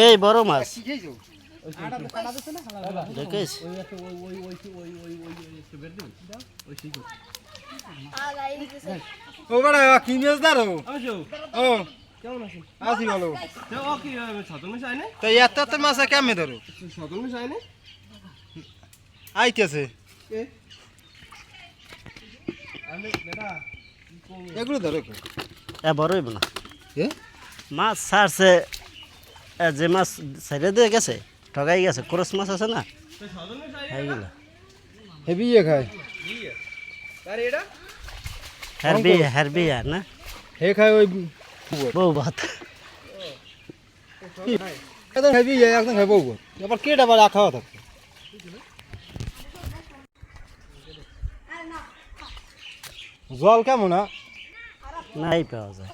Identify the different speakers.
Speaker 1: এই বড় মাছ দেখিস
Speaker 2: ও বড় কি মাছ ধরো ও
Speaker 3: কেমন আছেন?
Speaker 2: আসি বলো
Speaker 3: ও কি ছতর মিশ আইনে?
Speaker 2: তো এত মাছ কেমনে ধরো
Speaker 3: ছতর মিশ আইনে?
Speaker 2: আইতেছে
Speaker 3: কে? আমি বেটা
Speaker 2: এগুলো ধরো কে
Speaker 1: এ বড় হইব না
Speaker 2: এ
Speaker 1: মাছ ছাড়ছে যে মাছ ছেড়ে দিয়ে গেছে ঠগাই গেছে ক্রস মাছ আছে না
Speaker 3: তো ছতর মিশ আইনে?
Speaker 1: এইগুলা
Speaker 2: হেভি খায়
Speaker 3: আরে এটা?
Speaker 1: হারবি আর না
Speaker 2: হে খায় ওই
Speaker 1: বউ ভাত
Speaker 2: একদম হেভি একদম খাবো এবার কেটা বার খাওয়া থাকবে জল কেমন
Speaker 1: নাই পাওয়া যায়